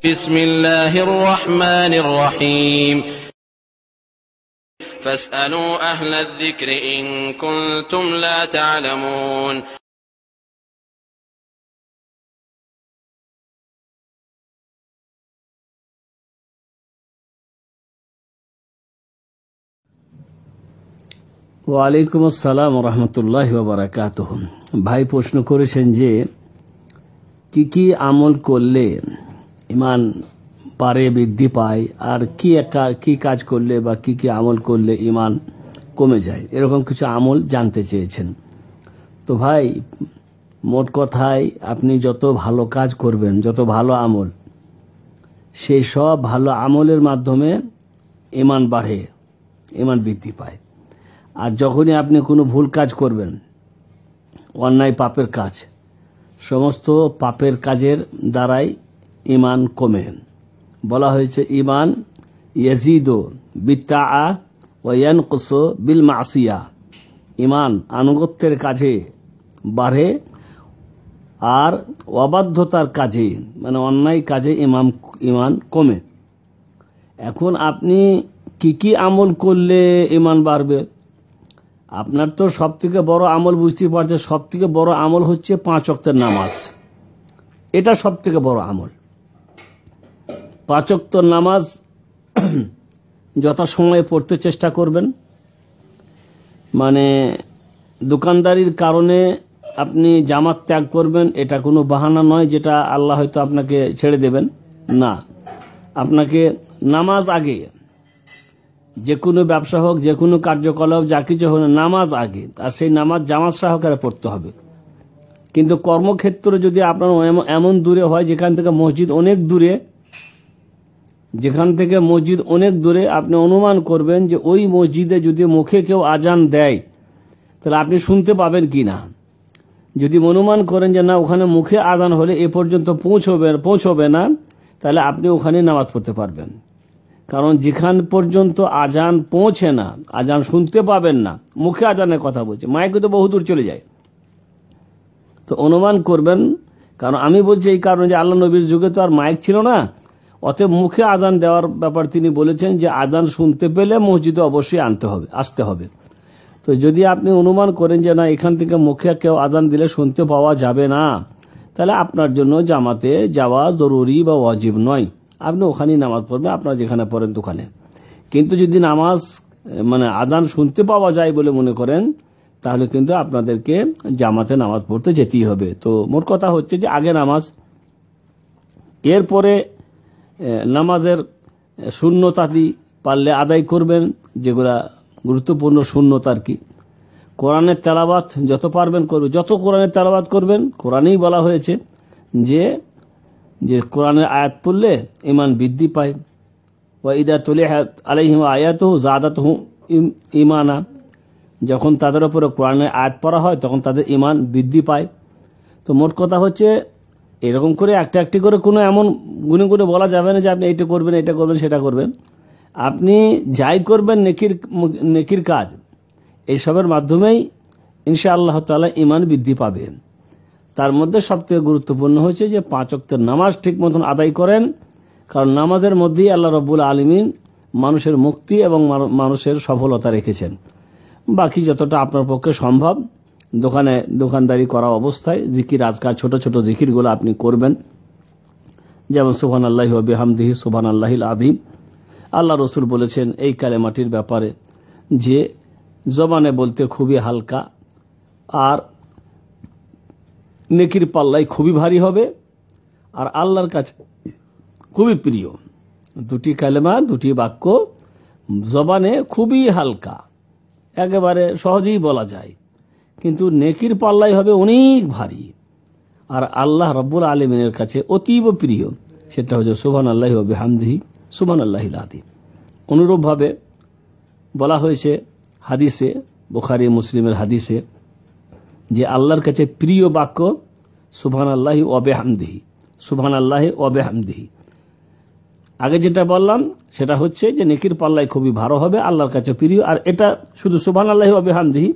বিসমিল্লাহির রহমানির রহিম ফাসআলু আহলায যিকরি ইন কুনতুম লা তা'লামুন। ওয়ালাইকুম আসসালাম রহমতুল্লাহি ওয়া বারাকাতুহু। ভাই প্রশ্ন করেছেন যে কি কি আমল করলে ঈমান পারে বৃদ্ধি পায়, আর কি কাজ করলে বা কি কি আমল করলে ঈমান কমে যায়, এরকম কিছু আমল জানতে চেয়েছেন। তো ভাই, মোট কথায় আপনি যত ভালো কাজ করবেন, যত ভালো আমল, সেই সব ভালো আমলের মাধ্যমে ঈমান বাড়ে, ঈমান বৃদ্ধি পায়। আর যখনই আপনি কোনো ভুল কাজ করবেন, অন্যায় পাপের কাজ, সমস্ত পাপের কাজের দ্বারাই ঈমান কমে। বলা হয়েছে ঈমান ইয়াজিদু বিত্তাআ ওয়া ইয়ানকুসু বিল মাসিয়া। ঈমান আনুগত্যের কাজে বাড়ে আর অবাধ্যতার কাজে, মানে অন্যায় কাজে ঈমান কমে। এখন আপনি কি কি আমল করলে ঈমান বাড়বে? আপনার তো সব থেকে বড় আমল বুঝতে পারছে, সব থেকে বড় আমল হচ্ছে 5 ওয়াক্তের নামাজ। এটা সব থেকে বড় আমল। 5 ওয়াক্তের নামাজ যথাসময়ে পড়তে চেষ্টা করবেন। মানে দোকানদারির কারণে আপনি জামাত ত্যাগ করবেন, এটা কোনো বাহানা নয় যেটা আল্লাহ হয়তো আপনাকে ছেড়ে দেবেন না। আপনাকে নামাজ আগে, যে কোনো ব্যবসা হোক, যে কোনো কার্যকলাপ, যা কিছু হোক, নামাজ আগে, আর সেই নামাজ জামাত সহকারে পড়তে হবে। কিন্তু কর্মক্ষেত্র যদি আপনার এমন দূরে হয় যেখান থেকে মসজিদ অনেক দূরে, আপনি অনুমান করবেন যে ওই মসজিদে যদি মুখে কেউ আজান দেয় তাহলে আপনি শুনতে পাবেন কি না। যদি অনুমান করেন যে না, ওখানে মুখে আজান হলে এ পর্যন্ত পৌঁছবে না, তাহলে আপনি ওখানে নামাজ পড়তে পারবেন। কারণ যেখান পর্যন্ত আজান পৌঁছে না, আজান শুনতে পাবেন না, মুখে আজানের কথা বলছে, মাইকে তো বহুদূর চলে যায়। তো অনুমান করবেন, কারণ আমি বলছি এই কারণে যে আল্লাহ নবীর যুগে তো আর মাইক ছিল না, অতএব মুখে আজান দেওয়ার ব্যাপার তিনি বলেছেন যে আজান শুনতে পেলে মসজিদে অবশ্যই আসতে হবে। তো যদি আপনি অনুমান করেন যে না, এখান থেকে মুখে কেউ আজান দিলে শুনতে পাওয়া যাবে না, তাহলে আপনার জন্য জামাতে যাওয়া জরুরি বা ওয়াজিব নয়, আপনি ওখানেই নামাজ পড়বেন, আপনার যেখানে পড়েন দোকানে। কিন্তু যদি নামাজ মানে আজান শুনতে পাওয়া যায় বলে মনে করেন, তাহলে কিন্তু আপনাদেরকে জামাতে নামাজ পড়তে যেতেই হবে। তো মোট কথা হচ্ছে যে আগে নামাজ, এরপরে নামাজের সুন্নতাদি পারলে আদায় করবেন, যেগুলা গুরুত্বপূর্ণ সুন্নত আর কি। কোরআনের তেলাওয়াত যত পারবেন করবেন, যত কোরআনের তেলাওয়াত করবেন, কোরআনেই বলা হয়েছে যে কোরআনের আয়াত পড়লে ঈমান বৃদ্ধি পায়। ওয়া ইদা তুলিয়াত আলাইহিম আয়াতুহু যাদাতুহু ঈমানা। যখন তাদের উপরে কোরআনের আয়াত পড়া হয় তখন তাদের ঈমান বৃদ্ধি পায়। তো মোট কথা হচ্ছে এরকম করে একটা একটি করে কোনো এমন গুণে গুণে বলা যাবে না যে আপনি এইটা করবেন, এটা করবেন, সেটা করবেন। আপনি যাই করবেন নেকির কাজ, এইসবের মাধ্যমেই ইনশাআল্লাহ তাআলা ঈমান বৃদ্ধি পাবে। তার মধ্যে সবথেকে গুরুত্বপূর্ণ হচ্ছে যে 5 ওয়াক্তের নামাজ ঠিক মতন আদায় করেন, কারণ নামাজের মধ্যেই আল্লাহ রাব্বুল আলামিন মানুষের মুক্তি এবং মানুষের সফলতা রেখেছেন। বাকি যতটা আপনার পক্ষে সম্ভব দোকানদারি করা অবস্থায় জিকির আজকার ছোট ছোট জিকিরগুলো আপনি করবেন, যেমন সুবহানাল্লাহি ওয়া বিহামদিহি সুবহানাল্লাহিল আযীম। আল্লাহ রসুল বলেছেন এই কালেমাটির ব্যাপারে যে জবানে বলতে খুবই হালকা আর নেকির পাল্লাই খুবই ভারী হবে আর আল্লাহর কাছে খুবই প্রিয়। দুটি কালেমা, দুটি বাক্য জবানে খুবই হালকা, একেবারে সহজেই বলা যায়, কিন্তু নেকির পাল্লাই হবে অনেক ভারী আর আল্লাহ রাব্বুল আলামিনের কাছে অতীব প্রিয়। সেটা হচ্ছে সুবহানাল্লাহি ওয়া বিহামদিহি সুবহানাল্লাহিল আযীম। অনুরূপভাবে বলা হয়েছে হাদিসে, বুখারী মুসলিমের হাদিসে, যে আল্লাহর কাছে প্রিয় বাক্য সুবহানাল্লাহি ওয়া বিহামদিহি, সুবহানাল্লাহি ওয়া বিহামদিহি। আগে যেটা বললাম সেটা হচ্ছে যে নেকির পাল্লায় খুবই ভালো হবে, আল্লাহর কাছে প্রিয়। আর এটা শুধু সুবহানাল্লাহি ওয়া বিহামদিহি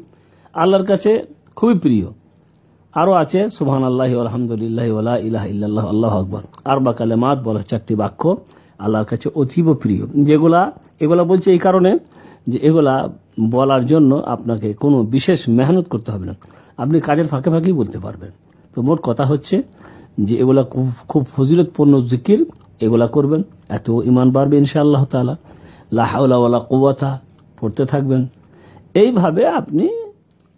আল্লাহর কাছে খুবই প্রিয়। আরো আছে সুবহানাল্লাহি আলহামদুলিল্লাহি ওয়া লা ইলাহা ইল্লাল্লাহ আল্লাহু আকবার। আরবা কালেমাত বলা 4টি বাক্য আল্লাহর কাছে অতীব প্রিয়। এগুলা বলছে এই কারণে যে এগুলা বলার জন্য আপনাকে কোনো বিশেষ মেহনত করতে হবে না, আপনি কাজের ফাঁকে ফাঁকেই বলতে পারবেন। তো মোট কথা হচ্ছে যে এগুলা খুব ফজিলতপূর্ণ জিকির, এগুলা করবেন, এত ঈমান বাড়বে ইনশাআল্লাহ তাআলা। লা হাওলা ওয়ালা কুওয়াতা পড়তে থাকবেন। এইভাবে আপনি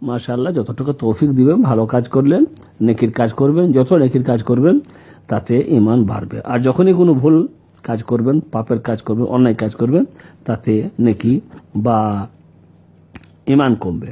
মাশাআল্লাহ যতটুকু তৌফিক দিবেন, ভালো কাজ করলেন, নেকির কাজ করবেন, যত নেকির কাজ করবেন তাতে ঈমান বাড়বে। আর যখনই কোনো ভুল কাজ করবেন, পাপের কাজ করবেন, অন্যায় কাজ করবেন, তাতে নেকি বা ঈমান কমবে।